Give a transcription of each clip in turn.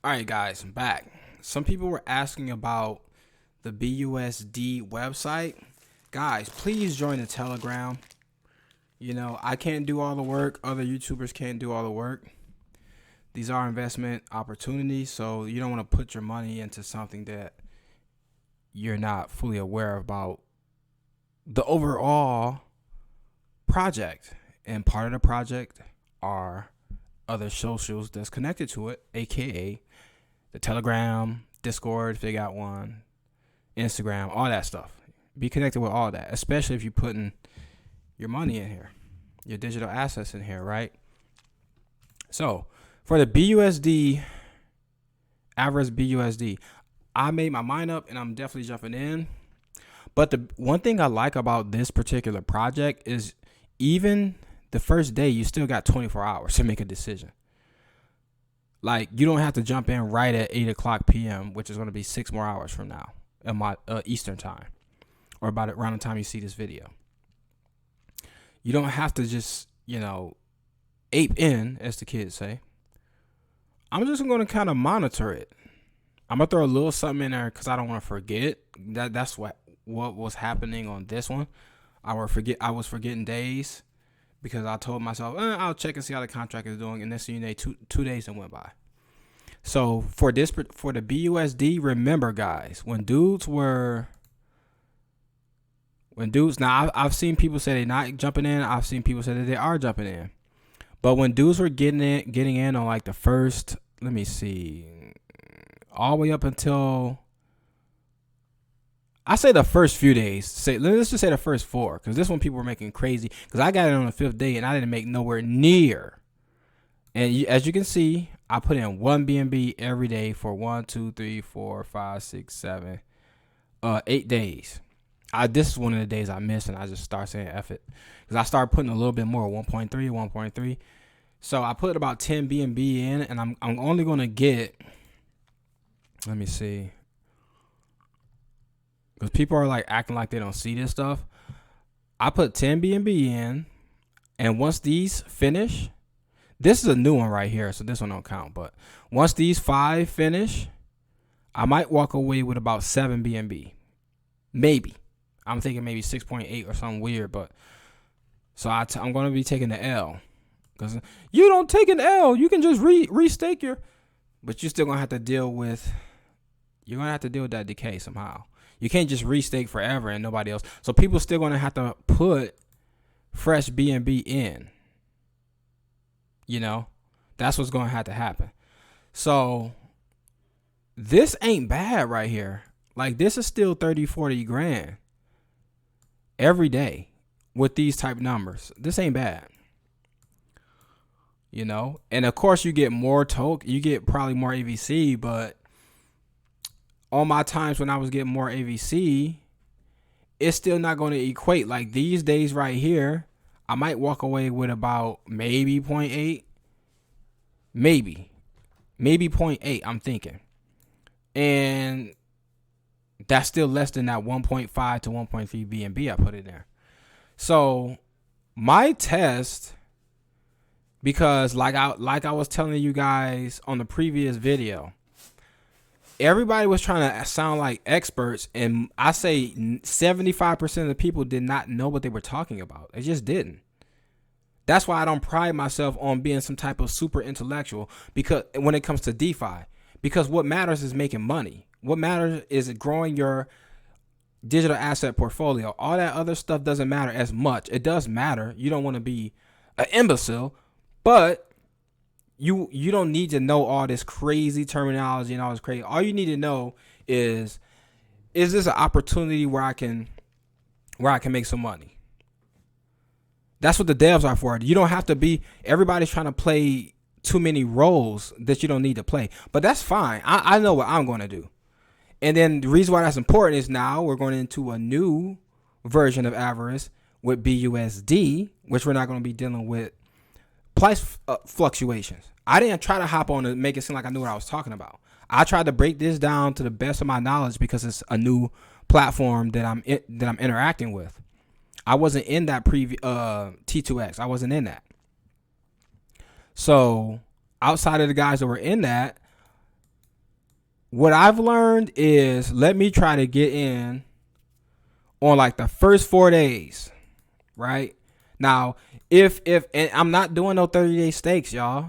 All right, guys, I'm back. Some people were asking about the BUSD website. Guys, please join the Telegram. I can't do all the work. Other YouTubers can't do all the work. These are investment opportunities, so you don't want to put your money into something that you're not fully aware about the overall project. And part of the project are other socials that's connected to it, aka the Telegram, Discord if they got one, Instagram, all that stuff. Be connected with all that, especially if you're putting your money in here, your digital assets in here, right? So for the BUSD, Avarice BUSD, I made my mind up and I'm definitely jumping in. But the one thing I like about this particular project is even the first day, you still got 24 hours to make a decision. Like, you don't have to jump in right at 8 o'clock p.m., which is going to be 6 more hours from now in my Eastern time, or about around the time you see this video. You don't have to just, ape in, as the kids say. I'm just going to kind of monitor it. I'm going to throw a little something in there because I don't want to forget. That's what was happening on this one. I was forgetting days because I told myself, I'll check and see how the contract is doing. And then, two days that went by. So for the BUSD, remember, guys, now I've seen people say they're not jumping in. I've seen people say that they are jumping in. But when dudes were getting in on like the first, let me see, all the way up until, I say the first few days. Let's just say the first 4, because this one people were making crazy. Because I got it on the 5th day and I didn't make nowhere near. And as you can see, I put in 1 BNB every day for 1, 2, 3, 4, 5, 6, 7, 8 days. This is one of the days I missed, and I just start saying F it. Because I started putting a little bit more, 1.3, 1.3. So I put about 10 BNB in, and I'm only going to get, let me see. Because people are like acting like they don't see this stuff. I put 10 BNB in, and once these finish, this is a new one right here, so this one don't count. But once these 5 finish, I might walk away with about 7 BNB. Maybe. I'm thinking maybe 6.8 or something weird. But so I'm going to be taking the L. Because you don't take an L. You can just restake your. But you're still going to have to deal with. You're going to have to deal with that decay somehow. You can't just restake forever and nobody else. So people still going to have to put fresh BNB in. That's what's going to have to happen. So this ain't bad right here. Like, this is still 30, 40 grand every day with these type numbers. This ain't bad. And of course you get more you get probably more AVC, but all my times when I was getting more AVC, it's still not going to equate. Like these days right here, I might walk away with about maybe 0.8. Maybe 0.8, I'm thinking. And that's still less than that 1.5 to 1.3 BNB I put in there. So my test, because like I was telling you guys on the previous video, everybody was trying to sound like experts, and I say 75% of the people did not know what they were talking about. They just didn't. That's why I don't pride myself on being some type of super intellectual, because when it comes to DeFi, because what matters is making money. What matters is growing your digital asset portfolio. All that other stuff doesn't matter as much. It does matter. You don't want to be an imbecile, but you don't need to know all this crazy terminology and all this crazy. All you need to know is this an opportunity where I can make some money? That's what the devs are for. You don't have to be, everybody's trying to play too many roles that you don't need to play. But that's fine. I know what I'm going to do. And then the reason why that's important is now we're going into a new version of Avarice with BUSD, which we're not going to be dealing with price fluctuations. I didn't try to hop on and make it seem like I knew what I was talking about. I tried to break this down to the best of my knowledge because it's a new platform that I'm interacting with. I wasn't in that previous T2X. I wasn't in that. So outside of the guys that were in that, What I've learned is let me try to get in on like the first 4 days, right? Now, if and I'm not doing no 30-day stakes, y'all,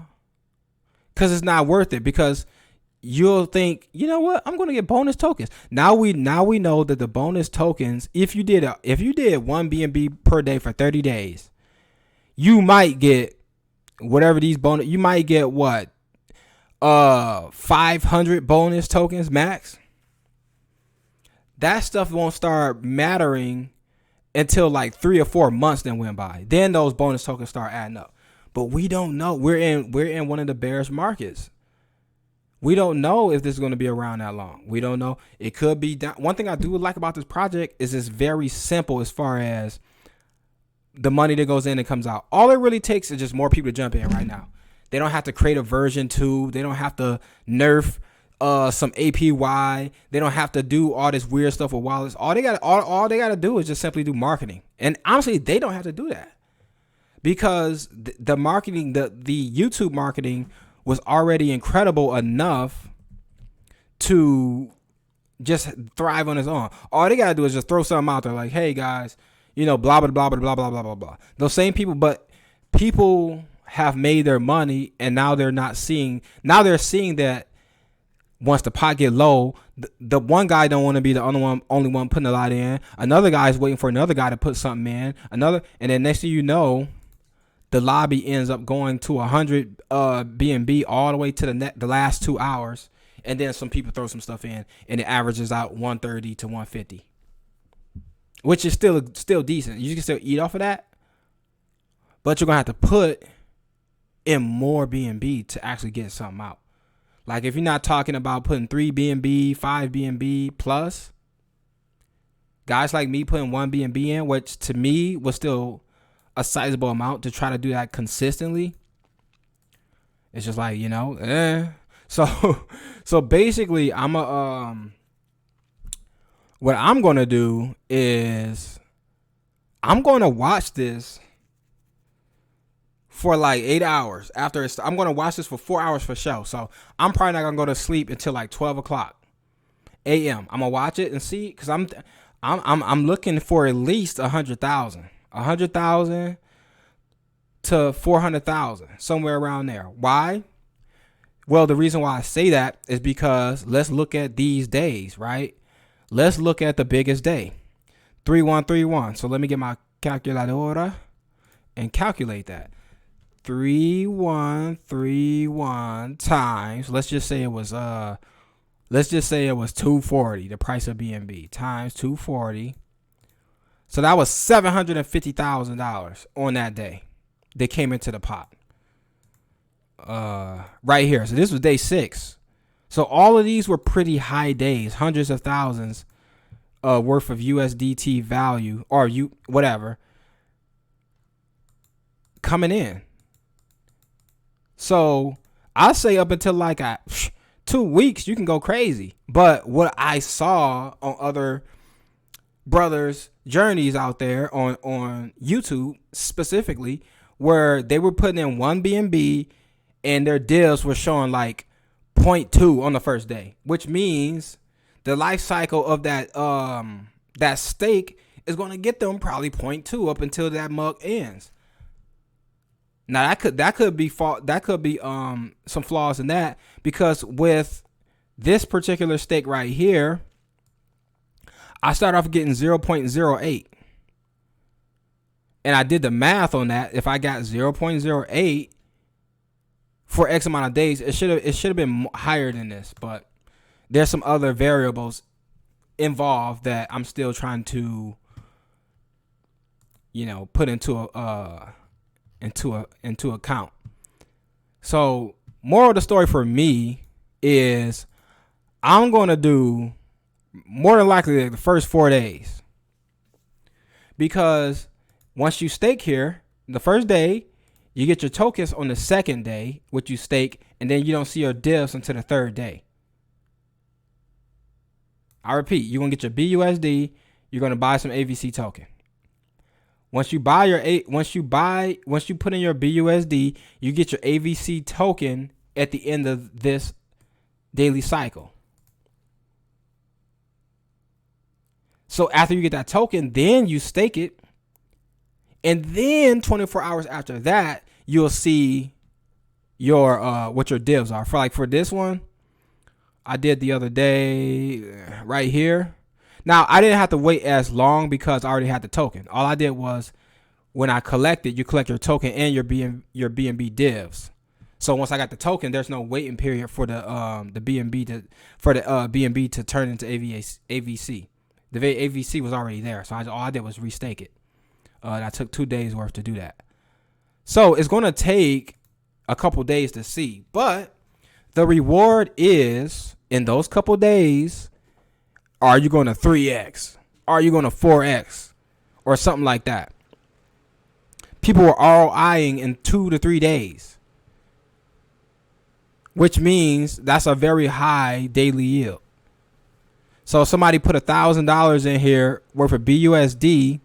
because it's not worth it. Because you'll think, you know what, I'm gonna get bonus tokens. Now we know that the bonus tokens, if you did 1 BNB per day for 30 days, you might get whatever these bonus. You might get what 500 bonus tokens max. That stuff won't start mattering until like 3 or 4 months then went by. Then those bonus tokens start adding up. But we don't know. We're in one of the bearish markets. We don't know if this is going to be around that long. We don't know. It could be down. One thing I do like about this project is it's very simple as far as the money that goes in and comes out. All it really takes is just more people to jump in right now. They don't have to create a version 2. They don't have to nerf some APY. They don't have to do all this weird stuff with wallets. All they got to do is just simply do marketing. And honestly, they don't have to do that because the marketing, the YouTube marketing was already incredible enough to just thrive on its own. All they got to do is just throw something out there like, hey guys, blah, blah, blah, blah, blah, blah, blah, blah, blah. Those same people, but people have made their money and now they're seeing that once the pot get low, the one guy don't want to be the only one putting a lot in. Another guy is waiting for another guy to put something in. And then next thing you know, the lobby ends up going to 100 BNB all the way to the last 2 hours, and then some people throw some stuff in, and it averages out 130 to 150, which is still decent. You can still eat off of that, but you're gonna have to put in more BNB to actually get something out. Like if you're not talking about putting 3 BNB, 5 BNB plus, guys like me putting 1 BNB in, which to me was still a sizable amount to try to do that consistently. It's just like, So basically what I'm going to do is I'm going to watch this for like 8 hours after I'm going to watch this for 4 hours for show. So I'm probably not going to go to sleep until like 12 o'clock a.m. I'm going to watch it and see, because I'm looking for at least 100,000 to 400,000, somewhere around there. Why? Well, the reason why I say that is because let's look at these days, right? Let's look at the biggest day, 3131. So let me get my calculadora and calculate that. 3131 times, let's just say it was 240, the price of BNB, times 240. So that was $750,000 on that day that came into the pot. Right here. So this was day 6. So all of these were pretty high days, hundreds of thousands worth of USDT value, or whatever, coming in. So I say up until like 2 weeks, you can go crazy. But what I saw on other brothers' journeys out there on YouTube specifically, where they were putting in 1 BNB and their deals were showing like 0.2 on the first day, which means the life cycle of that stake is going to get them probably 0.2 up until that mug ends. Now that could be some flaws in that, because with this particular stake right here, I started off getting 0.08. And I did the math on that. If I got 0.08 for X amount of days, it should have been higher than this. But there's some other variables involved that I'm still trying to, put into account. So, moral of the story for me is I'm going to do more than likely the first 4 days, because once you stake here, the first day, you get your tokens on the second day, which you stake, and then you don't see your divs until the third day. I repeat, you're going to get your BUSD, you're going to buy some AVC token. Once you put in your BUSD, you get your AVC token at the end of this daily cycle. So after you get that token, then you stake it. And then 24 hours after that, you'll see your what your divs are. For this one, I did the other day right here. Now, I didn't have to wait as long because I already had the token. All I did was when I collected, you collect your token and your BNB divs. So once I got the token, there's no waiting period for the BNB to turn into AVC. The AVC was already there, so all I did was restake it. That took 2 days worth to do that. So it's going to take a couple days to see, but the reward is in those couple days. Are you going to 3x? Are you going to 4x? Or something like that? People were all eyeing in 2 to 3 days, which means that's a very high daily yield. So if somebody put $1,000 in here worth of BUSD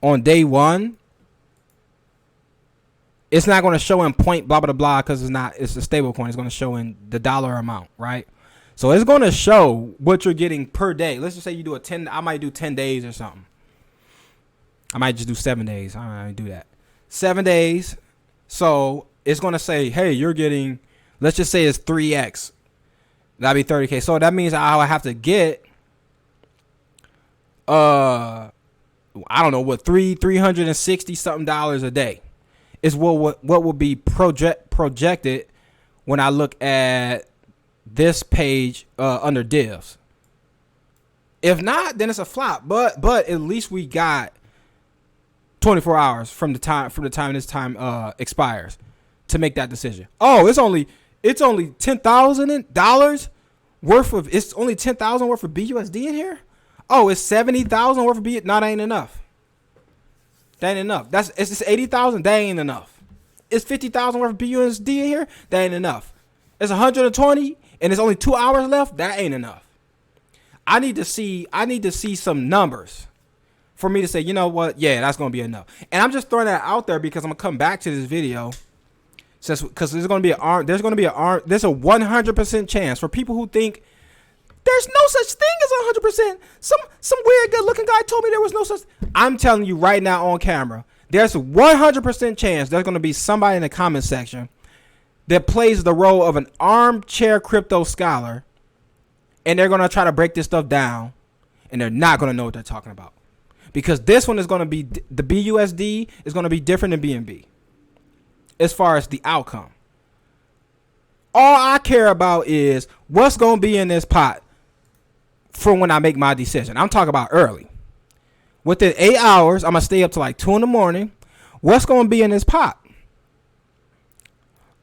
on day one, it's not going to show in point blah blah blah because it's a stable coin. It's going to show in the dollar amount, right? So it's going to show what you're getting per day. Let's just say you do I might do 10 days or something. I might just do 7 days. I don't do that. 7 days. So it's going to say, hey, you're getting, let's just say it's 3x. That'd be 30K. So that means I have to get, I don't know what, $360 something a day is what will be projected when I look at this page under divs. If not, then it's a flop. But at least we got 24 hours from the time this time expires to make that decision. Oh, it's only $10,000 worth of $10,000 worth of BUSD in here. Oh, it's 70,000 worth of BUSD. No, that ain't enough. That ain't enough. It's just 80,000. That ain't enough. It's 50,000 worth of BUSD in here. That ain't enough. It's 120 and it's only 2 hours left. That ain't enough. I need to see some numbers for me to say, you know what? Yeah, that's gonna be enough. And I'm just throwing that out there because I'm gonna come back to this video, because there's a 100% chance for people who think there's no such thing as 100%. Some weird good looking guy told me there was no such. I'm telling you right now on camera, there's a 100% chance there's gonna be somebody in the comment section that plays the role of an armchair crypto scholar, and they're going to try to break this stuff down, and they're not going to know what they're talking about. Because this one is going to be, the BUSD is going to be different than BNB as far as the outcome. All I care about is what's going to be in this pot for when I make my decision. I'm talking about early. Within 8 hours, I'm going to stay up to like 2 in the morning. What's going to be in this pot?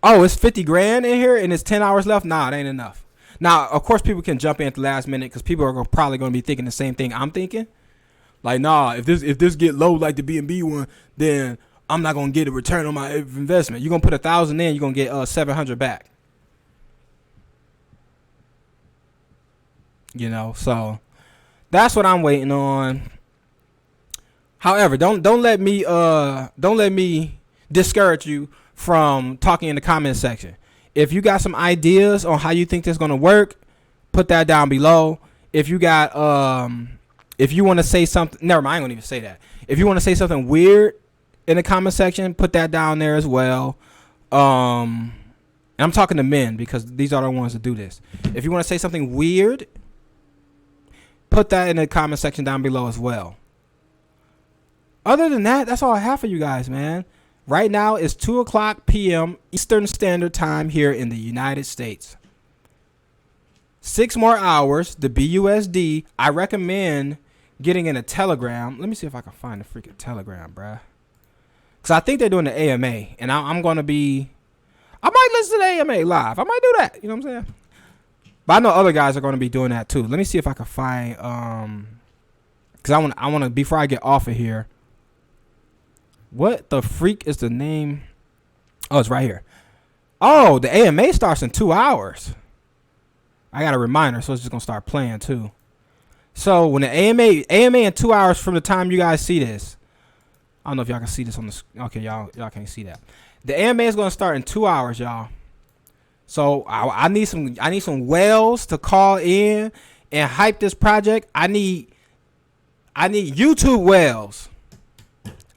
Oh, it's 50 grand in here and it's 10 hours left. Nah, it ain't enough. Now, of course, people can jump in at the last minute because people are probably going to be thinking the same thing I'm thinking. Like, nah, if this get low like the BNB one, then I'm not going to get a return on my investment. You're going to put 1,000 in, you're going to get 700 back. You know, so that's what I'm waiting on. However, don't let me discourage you from talking in the comment section. If you got some ideas on how you think this is going to work, put that down below. If you got if you want to say something, never mind, I ain't gonna even say that. If you want to say something weird in the comment section, put that down there as well. And I'm talking to men because these are the ones that do this. If you want to say something weird, put that in the comment section down below as well. Other than that, that's all I have for you guys, man. Right now, it's 2:00 p.m. Eastern Standard Time here in the United States. 6 more hours, the BUSD. I recommend getting in a Telegram. Let me see if I can find a freaking Telegram, bruh. Because I think they're doing the AMA. And I'm going to be... I might listen to the AMA live. I might do that. You know what I'm saying? But I know other guys are going to be doing that too. Let me see if I can find... Because I want to... Before I get off of here... What the freak is the name? Oh, it's right here. Oh, the AMA starts in 2 hours. I got a reminder, so it's just gonna start playing too. So when the AMA in 2 hours from the time you guys see this, I don't know if y'all can see this on the. Okay, y'all can't see that. The AMA is gonna start in 2 hours, y'all. So I need some whales to call in and hype this project. I need I need YouTube whales.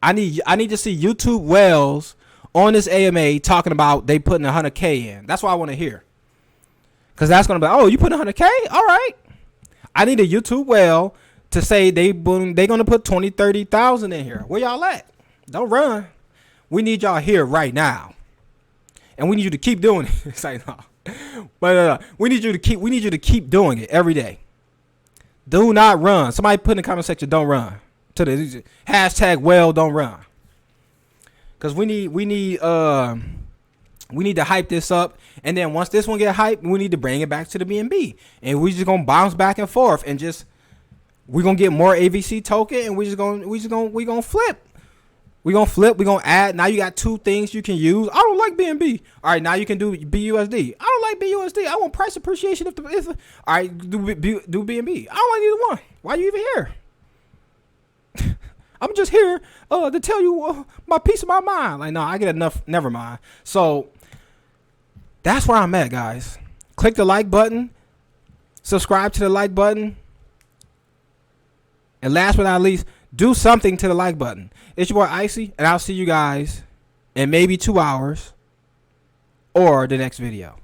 I need to see YouTube whales on this AMA talking about they putting 100K in. That's what I want to hear. Because that's going to be, oh, you put 100K? All right. I need a YouTube whale to say they going to put 20, 30,000 in here. Where y'all at? Don't run. We need y'all here right now. And we need you to keep doing it. It's like, no. But we need you to keep doing it every day. Do not run. Somebody put in the comment section, don't run. To the hashtag well, don't run. Because we need to hype this up, and then once this one get hyped, we need to bring it back to the BNB, and we just gonna bounce back and forth, and just we gonna get more AVC token, and we gonna flip. We gonna add. Now you got two things you can use. I don't like BNB. All right, now you can do BUSD. I don't like BUSD. I want price appreciation if all right, do BNB. I don't like either one. Why are you even here? I'm just here to tell you my peace of my mind. Like, no, I get enough. Never mind. So that's where I'm at, guys. Click the like button. Subscribe to the like button. And last but not least, do something to the like button. It's your boy Icy, and I'll see you guys in maybe 2 hours or the next video.